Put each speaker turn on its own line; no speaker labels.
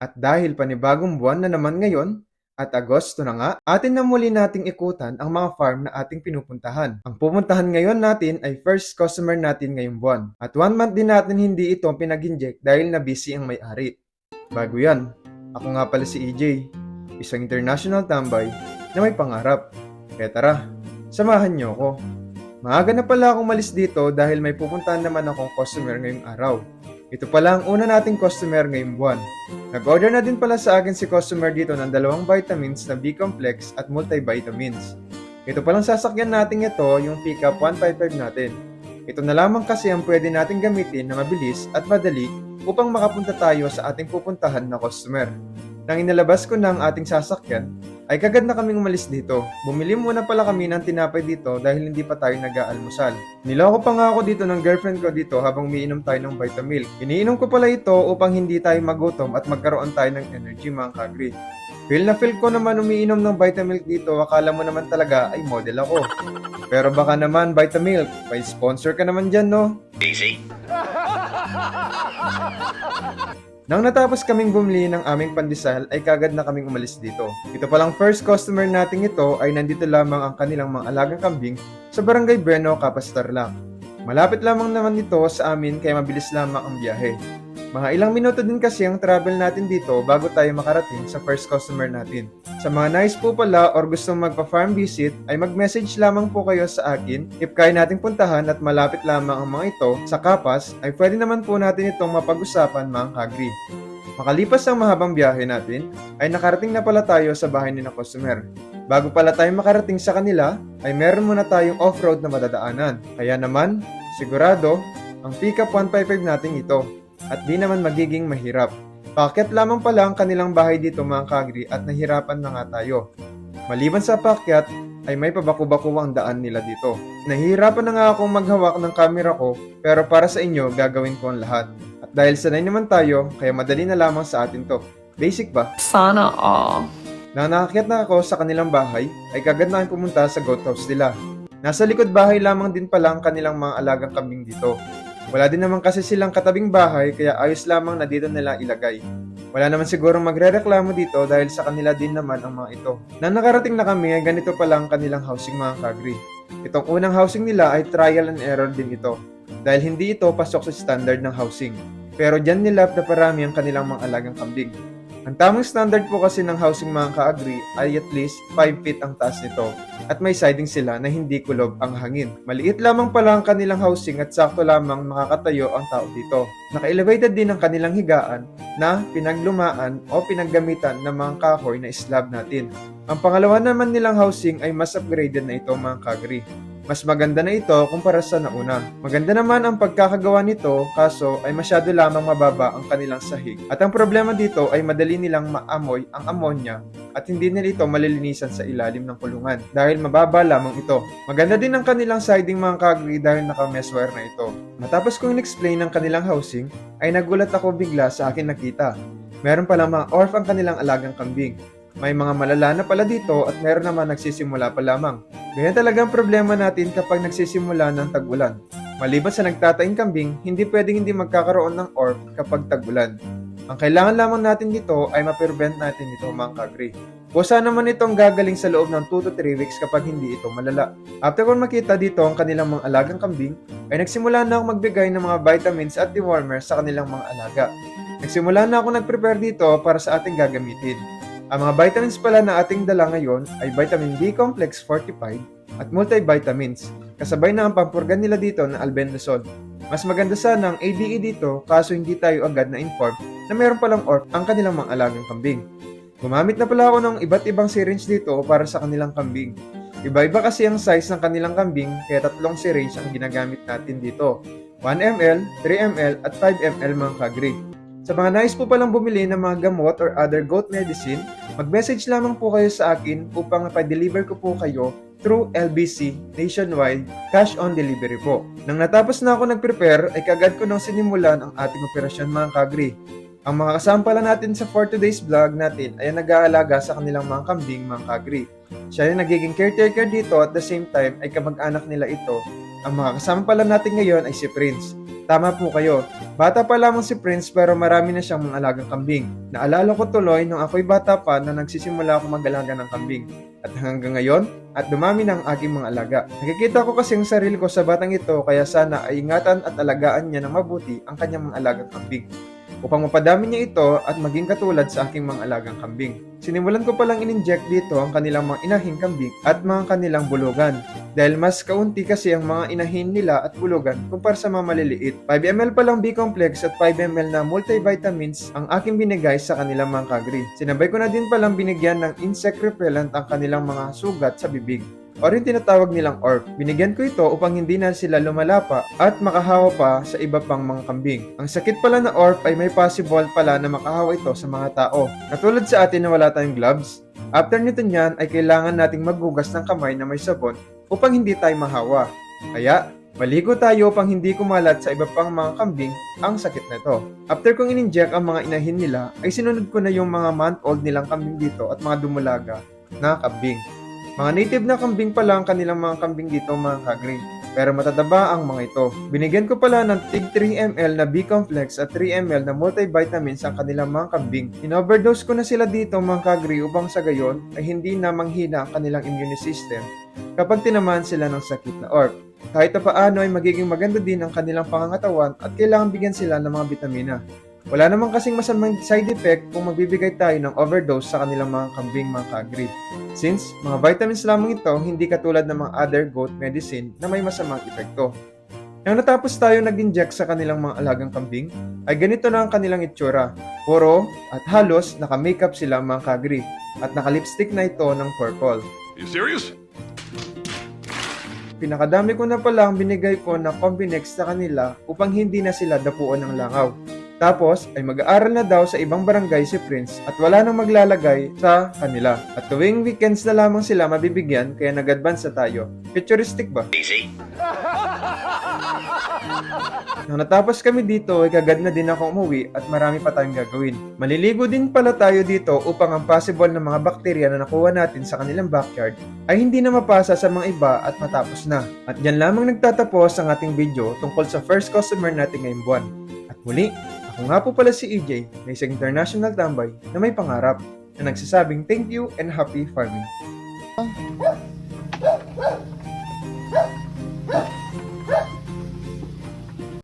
At dahil panibagong buwan na naman ngayon, at Agosto na nga, atin na muli nating ikutan ang mga farm na ating pinupuntahan. Ang pupuntahan ngayon natin ay first customer natin ngayong buwan. At 1 month din natin hindi ito pinag-inject dahil na busy ang may-ari. Bago yan, ako nga pala si EJ, isang international tambay na may pangarap. Kaya tara, samahan niyo ako. Maaga na pala akong malis dito dahil may pupuntahan naman akong customer ngayong araw. Ito pala ang una nating customer ngayong buwan. Nag-order na din pala sa akin si customer dito ng 2 vitamins na B-complex at multivitamins. Ito palang sasakyan natin ito, yung pickup 155 natin. Ito na lamang kasi ang pwede natin gamitin na mabilis at madali upang makapunta tayo sa ating pupuntahan na customer. Nang inalabas ko na ang ating sasakyan, ay kagad na kaming umalis dito. Bumili muna pala kami ng tinapay dito dahil hindi pa tayo nag-aalmusal. Niloko pa nga ako dito ng girlfriend ko dito habang umiinom tayo ng Vitamilk. Iniinom ko pala ito upang hindi tayo magutom at magkaroon tayo ng energy mga kagri. Feel na feel ko naman umiinom ng Vitamilk dito, akala mo naman talaga ay model ako. Pero baka naman Vitamilk, may sponsor ka naman dyan no?
Easy.
Nang natapos kaming bumili ng aming pandesal ay kagad na kaming umalis dito. Ito palang first customer nating ito ay nandito lamang ang kanilang mga alagang kambing sa Barangay Bueno, Capas Tarlac. Malapit lamang naman ito sa amin kaya mabilis lamang ang biyahe. Mga ilang minuto din kasi ang travel natin dito bago tayo makarating sa first customer natin. Sa mga nais po pala or gustong magpa-farm visit ay mag-message lamang po kayo sa akin. If kaya nating puntahan at malapit lamang ang mga ito sa Kapas ay pwede naman po natin itong mapag-usapan mga kagri. Makalipas ang mahabang biyahe natin ay nakarating na pala tayo sa bahay ni na customer. Bago pala tayo makarating sa kanila ay meron muna tayong off-road na madadaanan. Kaya naman, sigurado, ang pickup 155 natin ito. At di naman magiging mahirap. Paakyat lamang pala ang kanilang bahay dito mga kagri at nahirapan na nga tayo. Maliban sa paakyat ay may pabaku-baku ang daan nila dito. Nahihirapan na nga akong maghawak ng camera ko pero para sa inyo gagawin ko ang lahat. At dahil sanay naman tayo kaya madali na lamang sa atin to. Basic ba?
Sana all.
Nang nakakyat na ako sa kanilang bahay ay kagad na akong pumunta sa goat house nila. Nasa likod bahay lamang din pala ang kanilang mga alagang kambing dito. Wala din naman kasi silang katabing bahay kaya ayos lamang na dito nila ilagay. Wala naman sigurong magrereklamo dito dahil sa kanila din naman ang mga ito. Nang nakarating na kami ay ganito pala ang kanilang housing mga kagri. Itong unang housing nila ay trial and error din ito dahil hindi ito pasok sa standard ng housing. Pero dyan nila na parami ang kanilang mga alagang kambing. Ang tamang standard po kasi ng housing mga ka-agri ay at least 5 feet ang taas nito at may siding sila na hindi kulob ang hangin. Maliit lamang pala ang kanilang housing at sakto lamang makakatayo ang tao dito. Naka-elevated din ang kanilang higaan na pinaglumaan o pinaggamitan ng mga kahoy na slab natin. Ang pangalawa naman nilang housing ay mas upgraded na ito mga ka-agri. Mas maganda na ito kumpara sa nauna. Maganda naman ang pagkakagawa nito kaso ay masyado lamang mababa ang kanilang sahig. At ang problema dito ay madali nilang maamoy ang ammonia at hindi nila ito malilinisan sa ilalim ng kulungan dahil mababa lamang ito. Maganda din ang kanilang siding mga kagri dahil naka-meshware na ito. Matapos kong in-explain ang kanilang housing ay nagulat ako bigla sa akin nakita. Meron palang mga orph ang kanilang alagang kambing. May mga malala na pala dito at meron naman nagsisimula pa lamang. Ganyan talaga ang problema natin kapag nagsisimula ng tag-ulan. Maliban sa nagtataing kambing, hindi pwedeng hindi magkakaroon ng orb kapag tag-ulan. Ang kailangan lamang natin dito ay ma-prevent natin ito mga kagri. Kusa naman itong gagaling sa loob ng 2 to 3 weeks kapag hindi ito malala. After ko makita dito ang kanilang mga alagang kambing, ay nagsimula na ako magbigay ng mga vitamins at dewormers sa kanilang mga alaga. Nagsimula na ako nag-prepare dito para sa ating gagamitin. Ang mga vitamins pala na ating dala ngayon ay vitamin B-complex 45 at multivitamins. Kasabay na ang pampurgan nila dito na albendazole. Mas maganda sana ang ADE dito kaso hindi tayo agad na-inform na meron palang ORF ang kanilang mga alagang kambing. Gumamit na pala ako ng iba't ibang syringe dito para sa kanilang kambing. Iba-iba kasi ang size ng kanilang kambing kaya 3 syringe ang ginagamit natin dito. 1 ml, 3 ml at 5 ml mga kagri. Sa mga nais po palang bumili ng mga gamot or other goat medicine, mag-message lamang po kayo sa akin upang pa-deliver ko po kayo through LBC nationwide cash on delivery po. Nang natapos na ako nag-prepare ay kagad ko nang sinimulan ang ating operasyon mga kagri. Ang mga kasama pala natin sa for today's vlog natin ay nag-aalaga sa kanilang mga kambing mga kagri. Siya yung nagiging caretaker dito at the same time ay kamag-anak nila ito. Ang mga kasama pala natin ngayon ay si Prince. Tama po kayo. Bata pa lamang si Prince pero marami na siyang mga alagang kambing. Naalala ko tuloy nung ako'y bata pa na nagsisimula ako mag-alaga ng kambing. At hanggang ngayon, at dumami na ang aking mga alaga. Nakikita ko kasi ang sarili ko sa batang ito kaya sana ay ingatan at alagaan niya ng mabuti ang kanyang mga alagang kambing upang mapadami niya ito at maging katulad sa aking mga alagang kambing. Sinimulan ko palang in-inject dito ang kanilang mga inahing kambing at mga kanilang bulugan dahil mas kaunti kasi ang mga inahin nila at bulugan kumpara sa mga maliliit. 5 ml pa lang B-complex at 5 ml na multivitamins ang aking binigay sa kanilang mga kagri. Sinabay ko na din palang binigyan ng insect repellent ang kanilang mga sugat sa bibig o rin tinatawag nilang ORP. Binigyan ko ito upang hindi na sila lumalapa at makahawa pa sa iba pang mga kambing. Ang sakit pala na ORP ay may possible pala na makahawa ito sa mga tao. Katulad sa atin na wala tayong gloves, after nito niyan ay kailangan nating maghugas ng kamay na may sabon upang hindi tayo mahawa. Kaya, maligo tayo upang hindi kumalat sa iba pang mga kambing ang sakit na ito. After kong in-inject ang mga inahin nila, ay sinunod ko na yung mga month-old nilang kambing dito at mga dumulaga na kambing. Mga native na kambing pala ang kanilang mga kambing dito mga kagri, pero matadaba ang mga ito. Binigyan ko pala ng tig 3 ml na B-complex at 3 ml na multivitamins ang kanilang mga kambing. In-overdose ko na sila dito mga kagri upang sa gayon ay hindi na manghina ang kanilang immune system kapag tinamaan sila ng sakit na ORP. Kahit na paano ay magiging maganda din ang kanilang pangangatawan at kailangan bigyan sila ng mga bitamina. Wala namang kasing masamang side effect kung magbibigay tayo ng overdose sa kanilang mga kambing mga kagri. Since mga vitamins lamang ito, hindi katulad ng mga other goat medicine na may masamang epekto. Nang natapos tayo nag-inject sa kanilang mga alagang kambing, ay ganito na ang kanilang itsura. Puro at halos naka-makeup sila mga kagri at naka-lipstick na ito ng purple.
You serious?
Pinakadami ko na pala ang binigay ko na Combinex sa kanila upang hindi na sila dapuan ng langaw. Tapos ay mag-aaral na daw sa ibang barangay si Prince at wala nang maglalagay sa kanila. At tuwing weekends na lamang sila mabibigyan kaya nag-advance na tayo. Futuristic ba?
Easy.
Nang natapos kami dito ay kagad na din ako umuwi at marami pa tayong gagawin. Maliligo din pala tayo dito upang ang possible na mga bakterya na nakuha natin sa kanilang backyard ay hindi na mapasa sa mga iba at matapos na. At dyan lamang nagtatapos ang ating video tungkol sa first customer natin ngayong buwan. At muli, ako nga po pala si EJ na isang international tambay na may pangarap na nagsasabing thank you and happy farming.